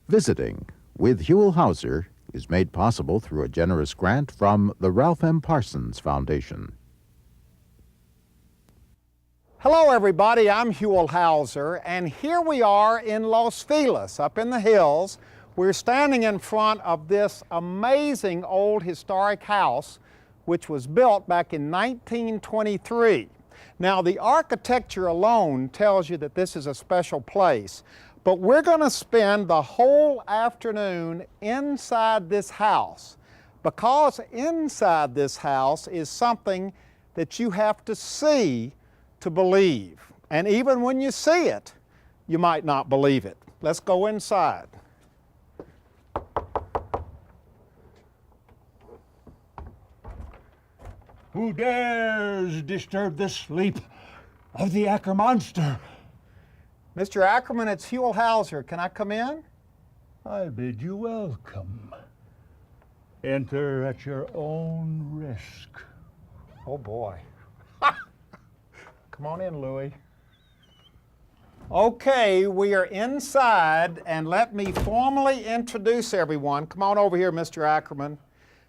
Visiting with Huell Howser is made possible through a generous grant from the Ralph M. Parsons Foundation. Hello everybody, I'm Huell Howser, and here we are in Los Feliz, up in the hills. We're standing in front of this amazing old historic house which was built back in 1923. Now the architecture alone tells you that this is a special place, but we're going to spend the whole afternoon inside this house, because inside this house is something that you have to see to believe. And even when you see it, you might not believe it. Let's go inside. Who dares disturb the sleep of the Ackermonster? Mr. Ackerman, it's Huell Howser. Can I come in? I bid you welcome. Enter at your own risk. Oh boy. Come on in, Louie. Okay, we are inside, and let me formally introduce everyone. Come on over here, Mr. Ackerman.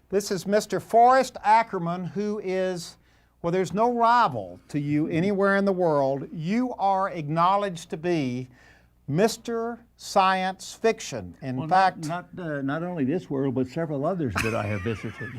This is Mr. Forrest Ackerman, who is, well, there's no rival to you anywhere in the world. You are acknowledged to be Mr. Science Fiction. In fact, not only this world, but several others that I have visited.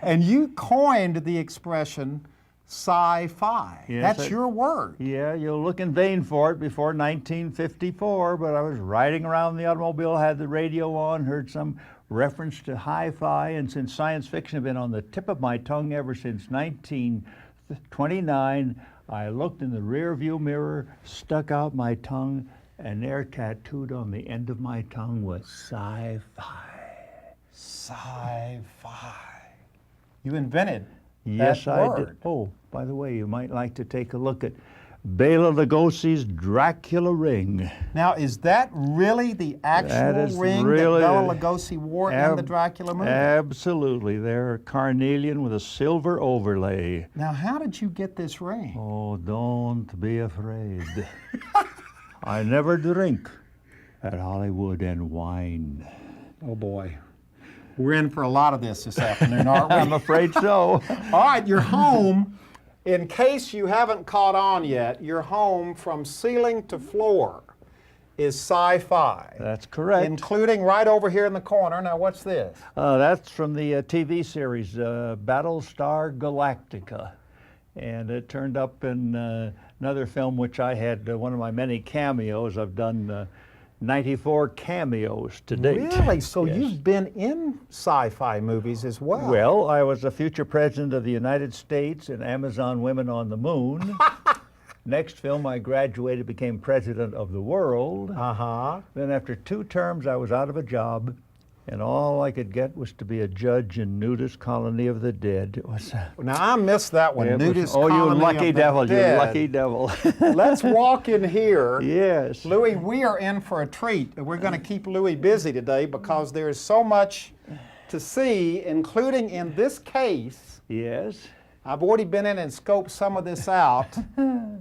And you coined the expression sci-fi. Yes, That's your word. Yeah, you'll look in vain for it before 1954, but I was riding around the automobile, had the radio on, heard some reference to hi-fi, and since science fiction had been on the tip of my tongue ever since 1929, I looked in the rear view mirror, stuck out my tongue, and there tattooed on the end of my tongue was sci-fi. Sci-fi. You invented Yes, that I word. did. Oh, by the way, you might like to take a look at Bela Lugosi's Dracula ring. Now, is that really the actual ring that Bela Lugosi wore in the Dracula movie? Absolutely. They're carnelian with a silver overlay. Now, how did you get this ring? Oh, don't be afraid. I never drink at Hollywood and wine. Oh, boy. We're in for a lot of this afternoon, aren't we? I'm afraid so. All right, your home, in case you haven't caught on yet, your home from ceiling to floor is sci-fi. That's correct. Including right over here in the corner. Now, what's this? That's from the TV series Battlestar Galactica. And it turned up in another film which I had one of my many cameos. I've done 94 cameos to date. Really? So Yes. you've been in sci-fi movies as well? Well, I was a future president of the United States in Amazon Women on the Moon. Next film, I graduated, became president of the world. Uh-huh. Then after 2 terms, I was out of a job, and all I could get was to be a judge in Nudist Colony of the Dead. It was, Now, I missed that one. Nudist oh, you Colony lucky of the devil, you Dead. lucky devil. Let's walk in here. Yes. Louis, we are in for a treat. We're going to keep Louis busy today because there's so much to see, including in this case. Yes. I've already been in and scoped some of this out.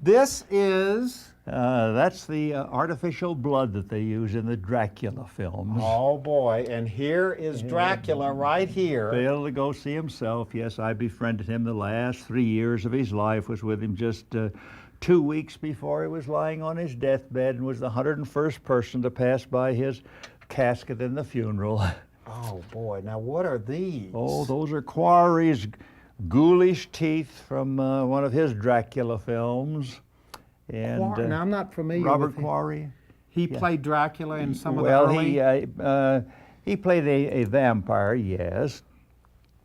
This is... That's the artificial blood that they use in the Dracula films. Oh boy, and here is Dracula right here. Bela Lugosi himself, yes, I befriended him the last 3 years of his life, was with him just 2 weeks before he was lying on his deathbed, and was the 101st person to pass by his casket in the funeral. Oh boy, now what are these? Oh, those are Quarry's ghoulish teeth from one of his Dracula films. And now, I'm not familiar Robert with him. Quarry. He played Dracula in some of the Well, early... he played a vampire, yes.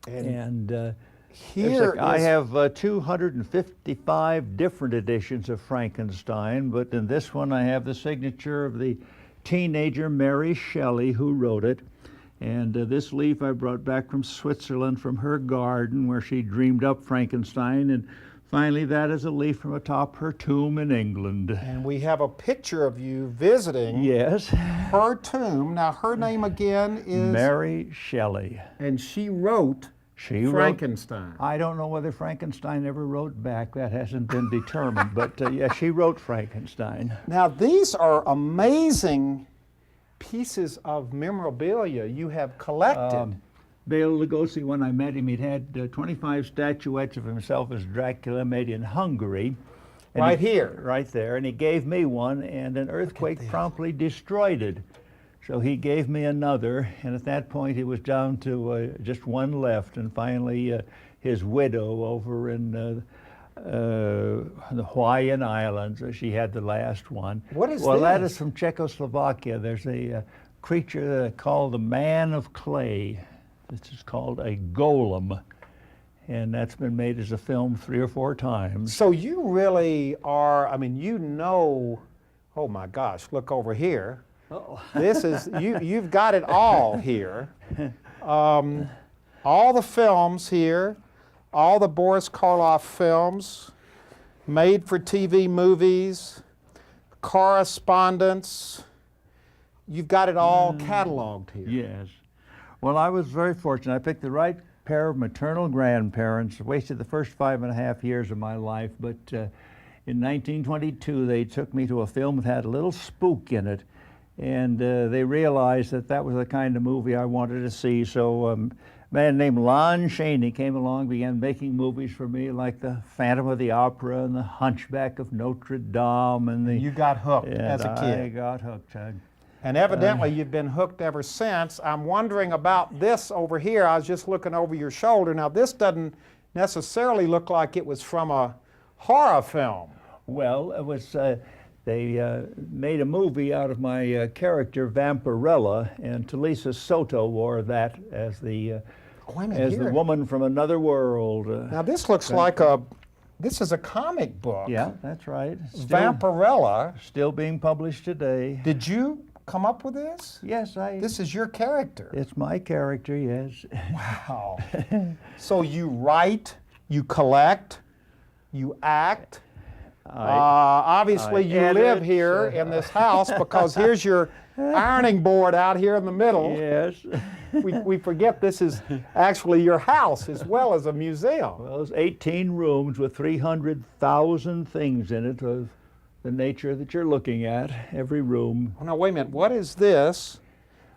And here I have 255 different editions of Frankenstein, but in this one I have the signature of the teenager Mary Shelley who wrote it. And this leaf I brought back from Switzerland from her garden where she dreamed up Frankenstein. And finally, that is a leaf from atop her tomb in England. And we have a picture of you visiting Yes. her tomb. Now, her name again is... Mary Shelley. And she wrote Frankenstein. I don't know whether Frankenstein ever wrote back. That hasn't been determined. But yeah, she wrote Frankenstein. Now, these are amazing pieces of memorabilia you have collected. Bela Lugosi, when I met him, he'd had 25 statuettes of himself as Dracula made in Hungary. And Right here. Right there. And he gave me one, and an earthquake promptly destroyed it. So he gave me another, and at that point he was down to just one left. And finally, his widow over in the Hawaiian Islands, she had the last one. What is well, this? That is from Czechoslovakia. There's a creature called the Man of Clay. This is called a golem, and that's been made as a film 3 or 4 times. So you really are, I mean, you know, oh my gosh, look over here. Uh-oh. This is, you've got it all here. All the films here, all the Boris Karloff films, made for TV movies, correspondence. You've got it all cataloged here. Yes. Well, I was very fortunate. I picked the right pair of maternal grandparents, wasted the first 5.5 years of my life, but in 1922 they took me to a film that had a little spook in it, and they realized that that was the kind of movie I wanted to see. So a man named Lon Chaney came along, began making movies for me like The Phantom of the Opera and The Hunchback of Notre Dame. And You got hooked as a kid. I got hooked. And evidently you've been hooked ever since. I'm wondering about this over here. I was just looking over your shoulder. Now this doesn't necessarily look like it was from a horror film. Well, it was, they made a movie out of my character Vampirella, and Talisa Soto wore that as the woman from another world. Now this looks like this is a comic book. Yeah, that's right. Vampirella. Still being published today. Did you come up with this? Yes, This is your character. It's my character, yes. Wow. So you write, you collect, you act. Obviously you live here in this house because here's your ironing board out here in the middle. Yes. We forget this is actually your house as well as a museum. Well, it's 18 rooms with 300,000 things in it of the nature that you're looking at, every room. Oh, now wait a minute, what is this?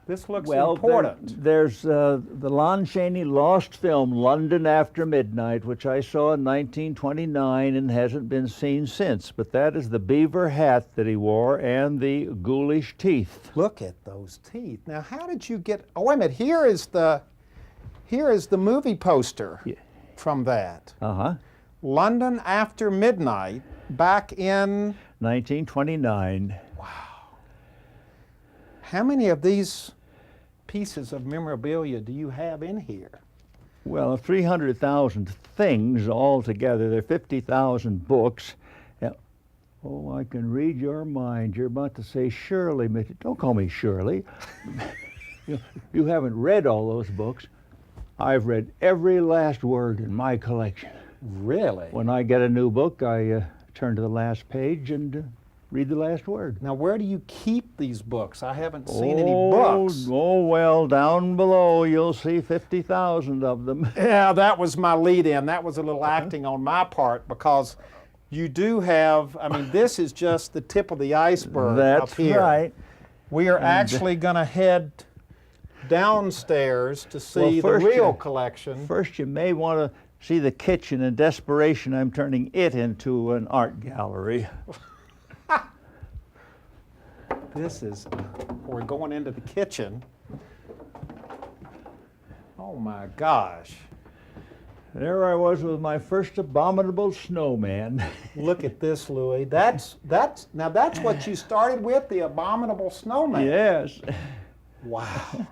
This looks important. There's the Lon Chaney lost film, London After Midnight, which I saw in 1929 and hasn't been seen since. But that is the beaver hat that he wore and the ghoulish teeth. Look at those teeth. Now, how did you get? Oh, wait a minute. Here is the movie poster from that. London After Midnight, back in 1929. Wow. How many of these pieces of memorabilia do you have in here? Well, 300,000 things altogether. There are 50,000 books. Oh, I can read your mind. You're about to say Shirley. Don't call me Shirley. You haven't read all those books. I've read every last word in my collection. Really? When I get a new book, I turn to the last page and read the last word. Now, where do you keep these books? I haven't seen any books. Oh, well, down below you'll see 50,000 of them. Yeah, that was my lead-in. That was a little acting on my part because you do have, I mean, this is just the tip of the iceberg up here. That's right. We are actually going to head downstairs to see the real collection. First, you may want to see the kitchen. In desperation, I'm turning it into an art gallery. We're going into the kitchen. Oh my gosh. There I was with my first abominable snowman. Look at this, Louis. Now that's what you started with, the abominable snowman. Yes. Wow.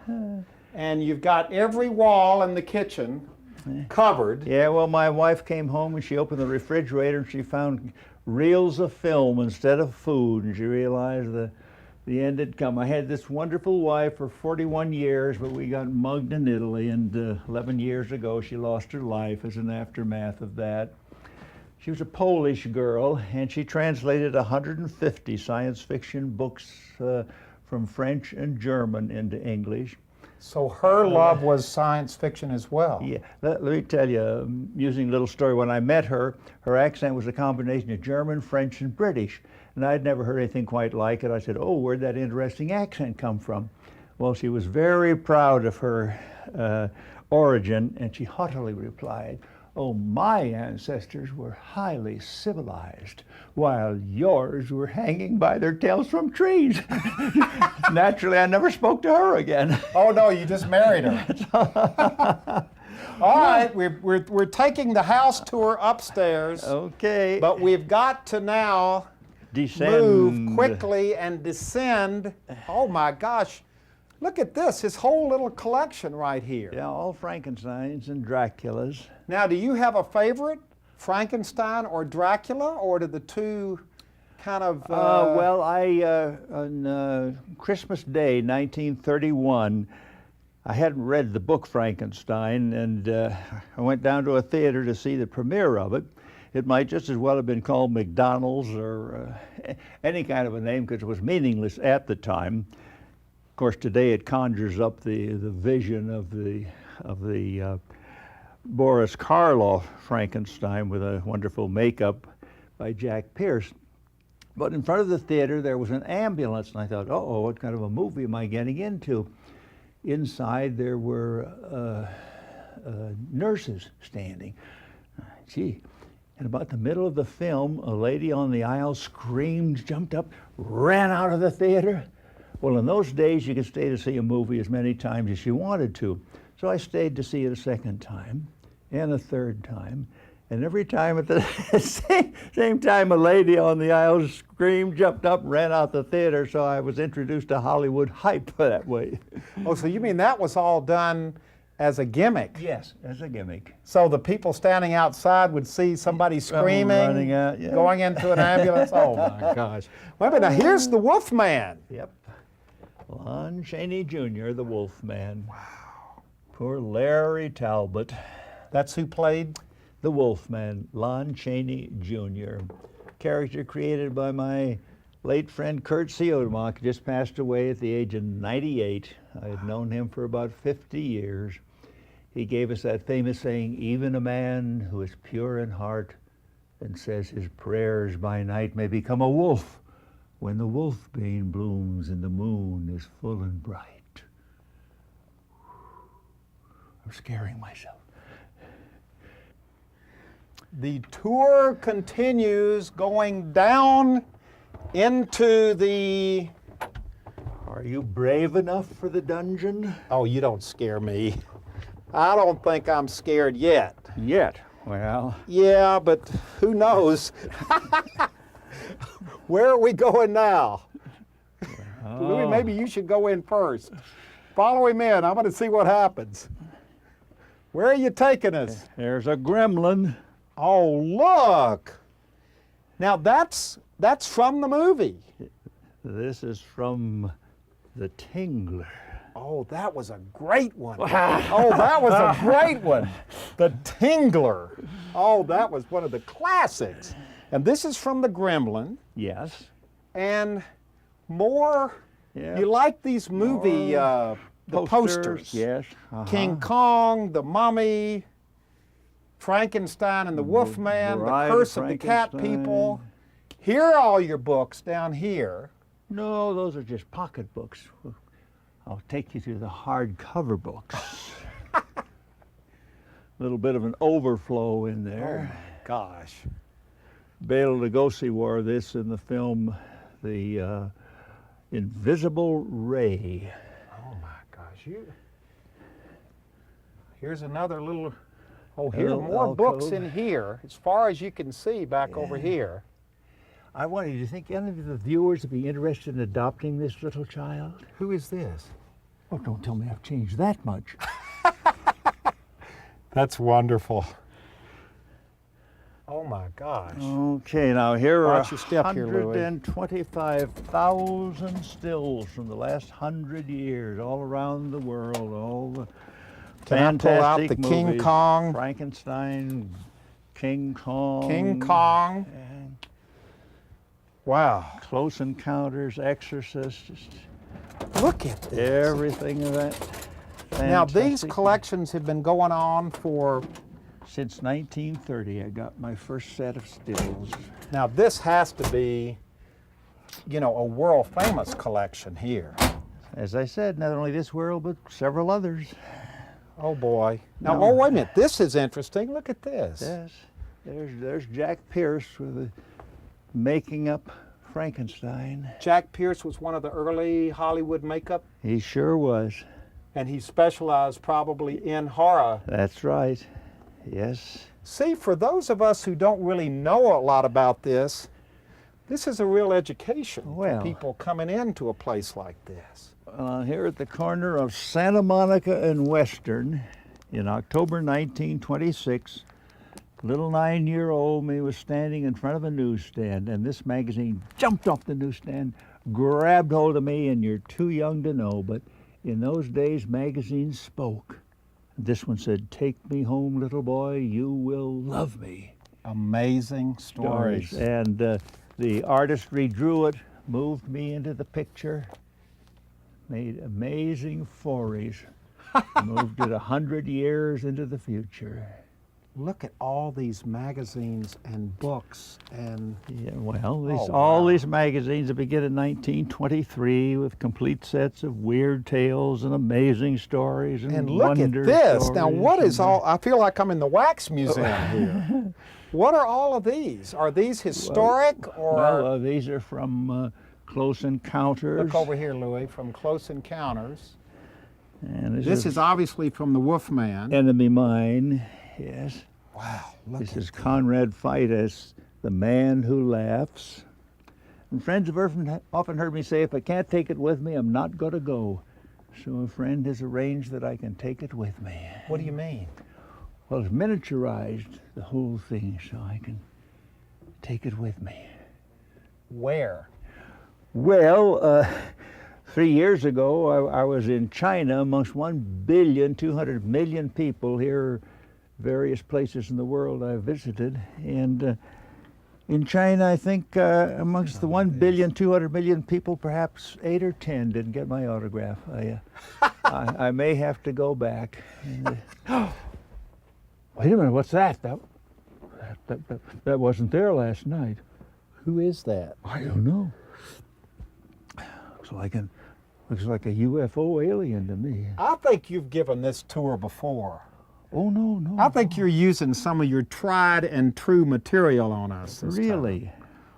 And you've got every wall in the kitchen covered. Yeah, well, my wife came home and she opened the refrigerator and she found reels of film instead of food, and she realized the end had come. I had this wonderful wife for 41 years, but we got mugged in Italy, and 11 years ago she lost her life as an aftermath of that. She was a Polish girl, and she translated 150 science fiction books from French and German into English. So her love was science fiction as well. Yeah, let me tell you, amusing little story. When I met her, her accent was a combination of German, French, and British. And I'd never heard anything quite like it. I said, "Oh, where'd that interesting accent come from?" Well, she was very proud of her origin, and she haughtily replied, "Oh, my ancestors were highly civilized, while yours were hanging by their tails from trees." Naturally, I never spoke to her again. Oh no, you just married her. All right, we're taking the house tour upstairs, Okay. but we've got to now Descend. move quickly and descend. Oh my gosh, look at this, his whole little collection right here. Yeah, all Frankensteins and Draculas. Now, do you have a favorite, Frankenstein or Dracula, or do the two kind of... Well, on Christmas Day, 1931, I hadn't read the book Frankenstein, and I went down to a theater to see the premiere of it. It might just as well have been called McDonald's or any kind of a name, because it was meaningless at the time. Of course, today it conjures up the vision of the Boris Karloff Frankenstein with a wonderful makeup by Jack Pierce. But in front of the theater there was an ambulance, and I thought, uh-oh, what kind of a movie am I getting into? Inside there were nurses standing. Gee. And about the middle of the film, a lady on the aisle screamed, jumped up, ran out of the theater. Well, in those days, you could stay to see a movie as many times as you wanted to. So I stayed to see it a second time and a third time. And every time at the same time, a lady on the aisle screamed, jumped up, ran out the theater. So I was introduced to Hollywood hype that way. Oh, so you mean that was all done as a gimmick? Yes, as a gimmick. So the people standing outside would see somebody screaming, running out, yeah. going into an ambulance? Oh my gosh. Wait a minute, now here's the Wolfman. Yep. Lon Chaney Jr., the Wolfman. Wow. Poor Larry Talbot. That's who played? The Wolfman, Lon Chaney Jr., character created by my late friend Kurt Siodmak, just passed away at the age of 98. I had known him for about 50 years. He gave us that famous saying, "Even a man who is pure in heart and says his prayers by night may become a wolf when the wolfbane blooms and the moon is full and bright." I'm scaring myself. The tour continues going down into the... Are you brave enough for the dungeon? Oh, you don't scare me. I don't think I'm scared yet. Yet. Well. Yeah, but who knows? Where are we going now? Louis, maybe you should go in first. Follow him in. I'm going to see what happens. Where are you taking us? There's a gremlin. Oh, look. Now that's from the movie. This is from The Tingler. Oh, that was a great one. Oh, that was a great one. The Tingler. Oh, that was one of the classics. And this is from The Gremlin. Yes. And more, Yeah. you like these movie, the posters. Yes. King Kong, The Mummy, Frankenstein and the Wolfman, The Bride Curse of of the Cat Frankenstein. People. Here are all your books down here. No, those are just pocketbooks. I'll take you through the hardcover books. A little bit of an overflow in Oh there. my gosh. Bela Lugosi wore this in the film The Invisible Ray. Oh my gosh. Here's another little, oh, here are Little more books alcove. in here, as far as you can see back over here. I wonder, do you think any of the viewers would be interested in adopting this little child? Who is this? Oh, don't tell me I've changed that much. That's wonderful. Oh my gosh. Okay, now here are Watch your step here, Louis. 125,000 stills from the last 100 years, all around the world, all the Can I pull out fantastic the King movies. Kong? Frankenstein, King Kong. King Kong. and Wow. Close Encounters, Exorcist, just Look at this. everything of that. Now, these fantastic- collections have been going on for, Since 1930, I got my first set of stills. now this has to be you know, a world-famous collection here. As I said, not only this world, but several others. Oh boy. Now, No. oh wait a minute, this is interesting. Look at this. Yes. There's Jack Pierce with the making up Frankenstein. Jack Pierce was one of the early Hollywood makeup, He sure was. and he specialized probably in horror. That's right. Yes. See, for those of us who don't really know a lot about this is a real education Well. for people coming into a place like this. Here at the corner of Santa Monica and Western in October 1926, little 9-year-old me was standing in front of a newsstand, and this magazine jumped off the newsstand, grabbed hold of me, and you're too young to know, but in those days magazines spoke. This one said, "Take me home, little boy, you will love me." Amazing stories. And the artist redrew it, moved me into the picture, made amazing forays, moved it 100 years into the future. Look at all these magazines and books and Yeah, well, Oh, all wow. these magazines that begin in 1923 with complete sets of weird tales and amazing stories and look at wonder this. Now, stories what is and- all? I feel like I'm in the wax museum here. What are all of these? Are these historic or? Well, these are from Close Encounters. Look over here, Louis, from Close Encounters. And This is obviously from the Wolfman. Enemy Mine. Yes. Wow, look This at is Conrad Feitas, The Man Who Laughs. And friends have often heard me say, if I can't take it with me, I'm not going to go. So a friend has arranged that I can take it with me. What do you mean? Well, it's miniaturized, the whole thing, so I can take it with me. Where? Well, 3 years ago, I was in China amongst 1,200,000,000 people. Here, various places in the world I visited. And in China, I think amongst the 1,200,000,000 people, perhaps 8 or 10 didn't get my autograph. I may have to go back. And, wait a minute, what's that? That wasn't there last night. Who is that? I don't know. Looks like a UFO alien to me. I think you've given this tour before. Oh, no. I think you're using some of your tried and true material on us this time. Really?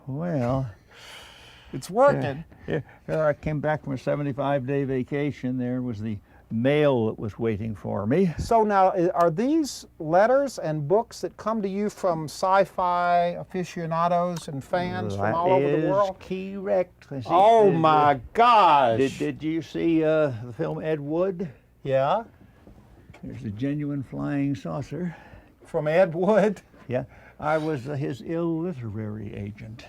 Well, It's working. here I came back from a 75-day vacation. There was the mail that was waiting for me. So now, are these letters and books that come to you from sci-fi aficionados and fans from all over the world? Correct. Oh my gosh! Did you see the film Ed Wood? Yeah, There's a genuine flying saucer. from Ed Wood. Yeah, I was his illiterary agent.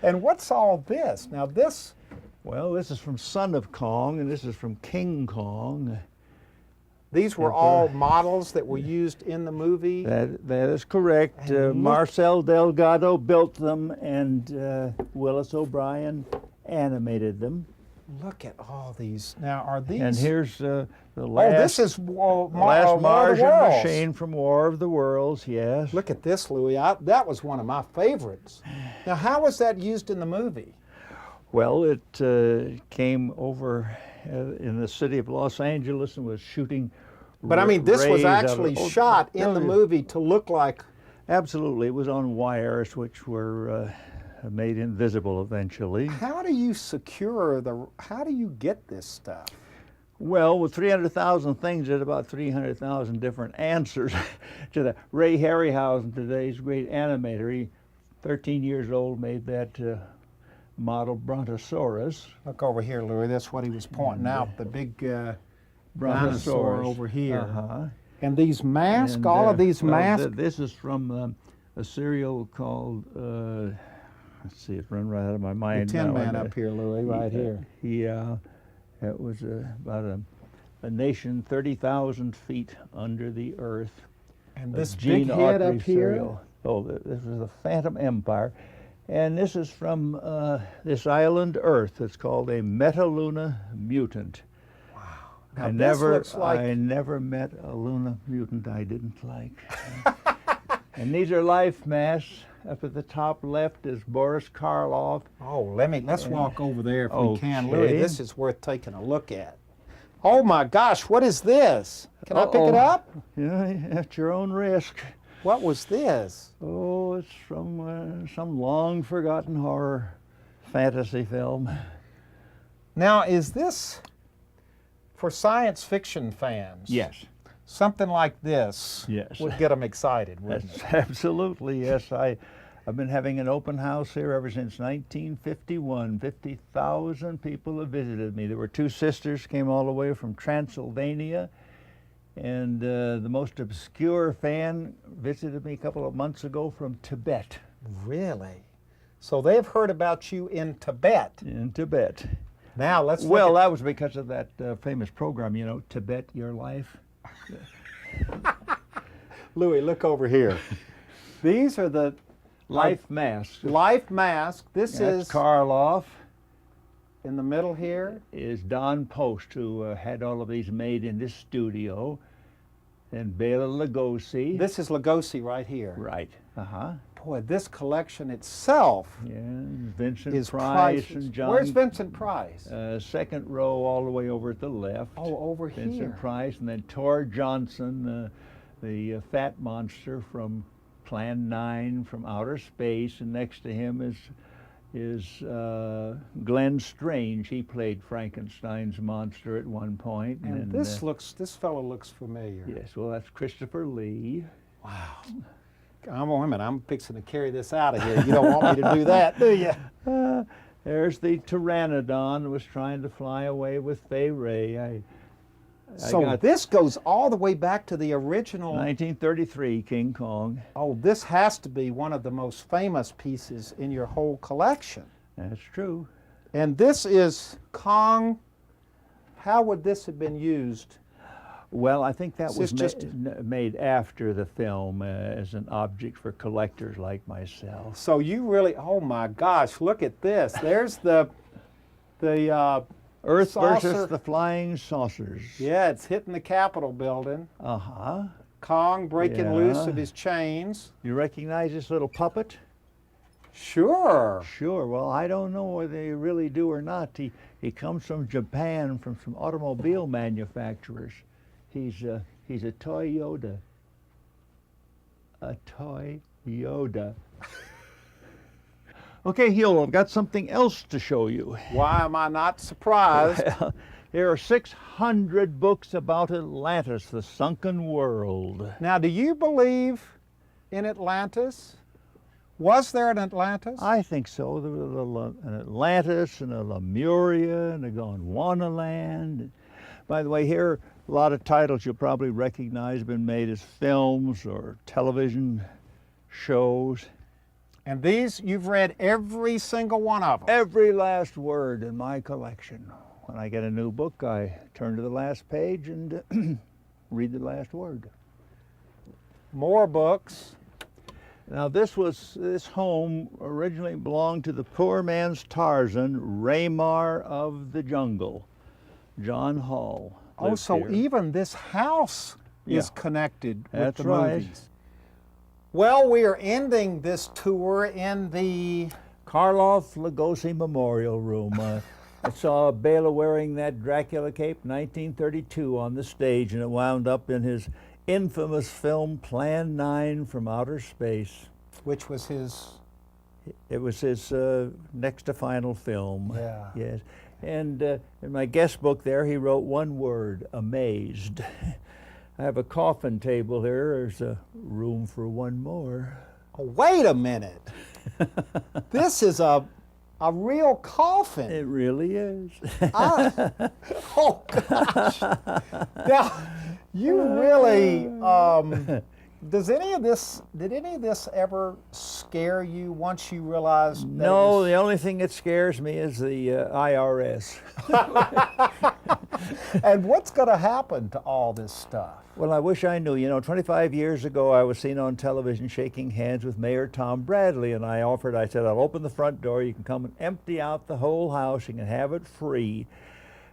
And what's all this? Now this, Well, this is from Son of Kong, and this is from King Kong. these were all models that were used in the movie. That is correct. And look- Marcel Delgado built them, and Willis O'Brien animated them. Look at all these. Now, are these? And here's the oh, last, this is the War last of the Martian Worlds. machine from War of the Worlds, yes. Look at this, Louis. That was one of my favorites. Now, how was that used in the movie? Well, it came over in the city of Los Angeles and was shooting. But I mean, this was rays out of- actually oh, shot in no, the movie to look like. Absolutely, it was on wires, which were made invisible eventually. How do you secure how do you get this stuff? Well, with 300,000 things, there's about 300,000 different answers to that. Ray Harryhausen, today's great animator, he, 13 years old, made that model Brontosaurus. Look over here, Louis. That's what he was pointing out, the big dinosaur Brontosaurus. over here. Uh-huh. And these masks, And, all of these well, masks. This is from a serial called, let's see, it's run right out of my The mind Tin now. Man up here, Louis, right here. Yeah, it was about a nation 30,000 feet under the earth. And a this Gene big head Autry up here. serial. Oh, this is the Phantom Empire. And this is from this island Earth. It's called a Metaluna mutant. Now, I this looks like I never met a Luna mutant I didn't like. And these are life masks. Up at the top left is Boris Karloff. Oh, let's walk over there if we can, Louis. Okay. This is worth taking a look at. Oh my gosh, what is this? Can I pick it up? Yeah, at your own risk. What was this? Oh, it's from some long forgotten horror fantasy film. Now, is this for science fiction fans? Yes. Something like this Yes. would get them excited, wouldn't That's it? absolutely, yes. I've been having an open house here ever since 1951. 50,000 people have visited me. There were two sisters came all the way from Transylvania, and the most obscure fan visited me a couple of months ago from Tibet. Really? So they've heard about you in Tibet. In Tibet. Now let's look Well, at- that was because of that famous program, you know, Tibet Your Life. Louis, look over here. These are the Life mask. life mask. This That's is Karloff. in the middle here. Is Don Post, who had all of these made in this studio, and Bela Lugosi. This is Lugosi right here. Right. Uh-huh. Boy, this collection itself Yeah, Vincent is Price priceless. and John. Where's Vincent Price? Second row all the way over at the left. Oh, over Vincent here. Price, and then Tor Johnson, the fat monster from Plan 9 from outer space, and next to him is Glenn Strange. He played Frankenstein's monster at one point. And this fellow looks familiar. Yes, well, that's Christopher Lee. Wow. I'm fixing to carry this out of here. You don't want me to do that, do you? There's the Pteranodon who was trying to fly away with Fay Ray. So got this goes all the way back to the original. 1933 King Kong. Oh, this has to be one of the most famous pieces in your whole collection. That's true. And this is Kong. How would this have been used? Well, I think that Is was this just- made after the film as an object for collectors like myself. So you really, oh my gosh, look at this. There's the Earth saucer. versus the flying saucers. Yeah, it's hitting the Capitol building. Uh-huh. Kong breaking loose Yeah. of his chains. You recognize this little puppet? Sure. Sure. Well, I don't know whether you really do or not. He comes from Japan, from some automobile manufacturers. He's a toy Yoda. A toy Yoda. Okay, Huell, I've got something else to show you. Why am I not surprised? Well, here are 600 books about Atlantis, the sunken world. Now, do you believe in Atlantis? Was there an Atlantis? I think so. There was an Atlantis and a Lemuria and a Gondwana land. By the way, here a lot of titles you'll probably recognize have been made as films or television shows. And these, you've read every single one of them. Every last word in my collection. When I get a new book, I turn to the last page and read the last word. More books. Now this home originally belonged to the poor man's Tarzan, Raymar of the Jungle, John Hall. Oh, lived so here. even this house is Yeah. connected with That's the right. movies. Well, we are ending this tour in the Karloff Lugosi Memorial Room. I saw Bela wearing that Dracula cape 1932 on the stage, and it wound up in his infamous film Plan 9 from Outer Space. which was his. It was his next to final film. Yeah. Yes. And in my guest book there, he wrote one word, amazed. I have a coffin table here. There's a room for one more. Oh, wait a minute. This is a real coffin. It really is. Oh gosh. Now, you really. Did any of this ever scare you once you realized that No, it the only thing that scares me is the IRS. was, and what's going to happen to all this stuff? Well, I wish I knew. You know, 25 years ago, I was seen on television shaking hands with Mayor Tom Bradley, and I said, I'll open the front door. You can come and empty out the whole house. You can have it free.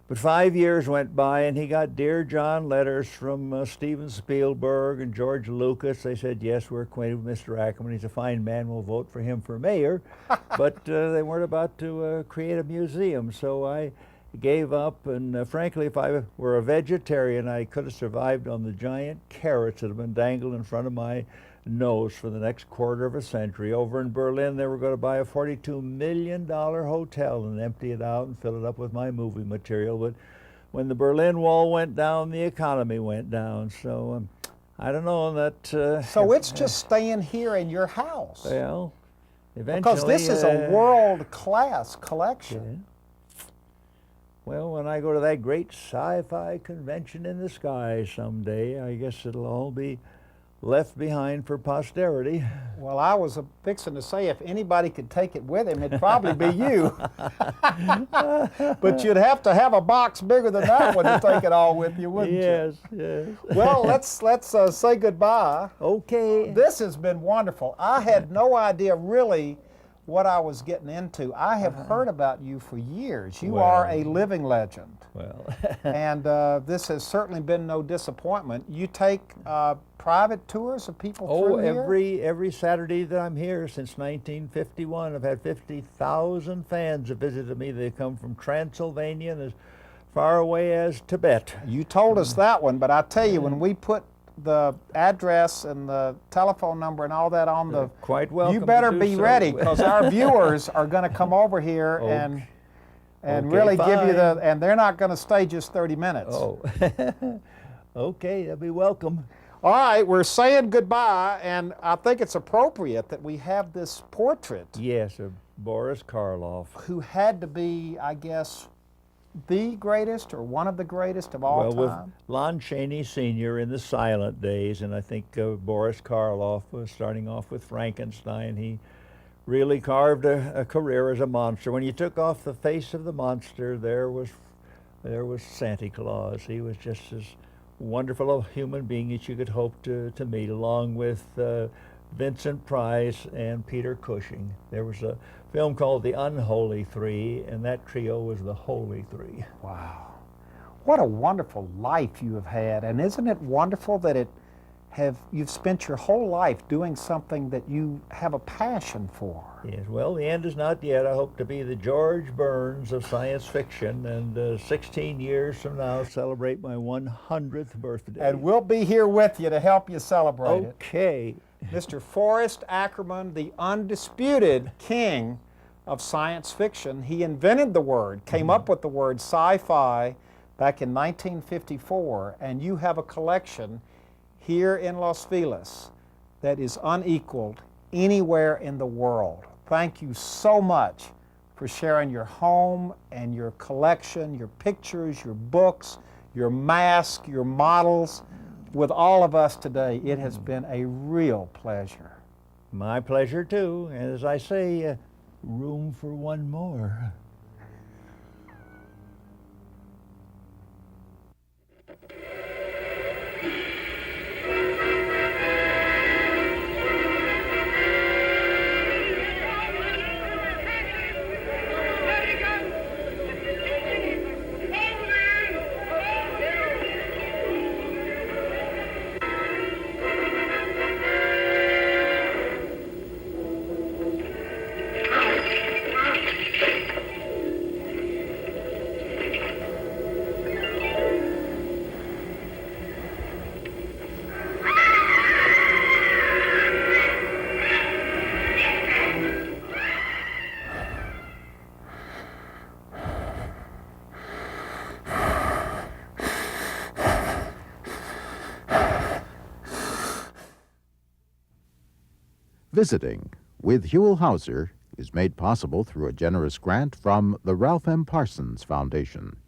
But 5 years went by, and he got Dear John letters from Steven Spielberg and George Lucas. They said, yes, we're acquainted with Mr. Ackerman. He's a fine man. We'll vote for him for mayor. But they weren't about to create a museum, so I gave up. And frankly, if I were a vegetarian, I could have survived on the giant carrots that have been dangled in front of my nose for the next quarter of a century. Over in Berlin, they were going to buy a $42 million hotel and empty it out and fill it up with my movie material. But when the Berlin Wall went down, the economy went down. So I don't know that. So it's just staying here in your house. Well, eventually. Because this is a world-class collection. Yeah. Well, when I go to that great sci-fi convention in the sky someday, I guess it'll all be left behind for posterity. Well, I was fixing to say if anybody could take it with him, it'd probably be you. But you'd have to have a box bigger than that one to take it all with you, wouldn't you? Yes, yes. Well, let's say goodbye. Okay. This has been wonderful. I had no idea really what I was getting into. I have heard about you for years. You are a living legend. Well. And this has certainly been no disappointment. You take private tours of people through here? Every Saturday that I'm here since 1951, I've had 50,000 fans have visited me. They come from Transylvania and as far away as Tibet. You told us that one, but I tell you, when we put the address and the telephone number and all that on the, quite welcome. you better to do be so. ready, because our viewers are going to come over here and Okay, really give you fine. and they're not going to stay just 30 minutes. Oh, okay, they'll be welcome. All right, we're saying goodbye, and I think it's appropriate that we have this portrait. Yes, Boris Karloff. Who had to be, I guess, the greatest or one of the greatest of all Well, time? with Lon Chaney Sr. in the silent days, and I think Boris Karloff was starting off with Frankenstein. He really carved a career as a monster. When you took off the face of the monster, there was Santa Claus. He was just as wonderful a human being as you could hope to meet, along with Vincent Price and Peter Cushing. There was a film called The Unholy Three, and that trio was the Holy Three. Wow. What a wonderful life you have had, and isn't it wonderful that you've spent your whole life doing something that you have a passion for? Yes, well, the end is not yet. I hope to be the George Burns of science fiction, and 16 years from now celebrate my 100th birthday. And we'll be here with you to help you celebrate it. Okay. Mr. Forrest Ackerman, the undisputed king of science fiction. He invented the word, came up with the word sci-fi back in 1954, and you have a collection here in Los Feliz that is unequaled anywhere in the world. Thank you so much for sharing your home and your collection, your pictures, your books, your mask, your models with all of us today. It has been a real pleasure. My pleasure too, and as I say, room for one more. Visiting with Huell Howser is made possible through a generous grant from the Ralph M. Parsons Foundation.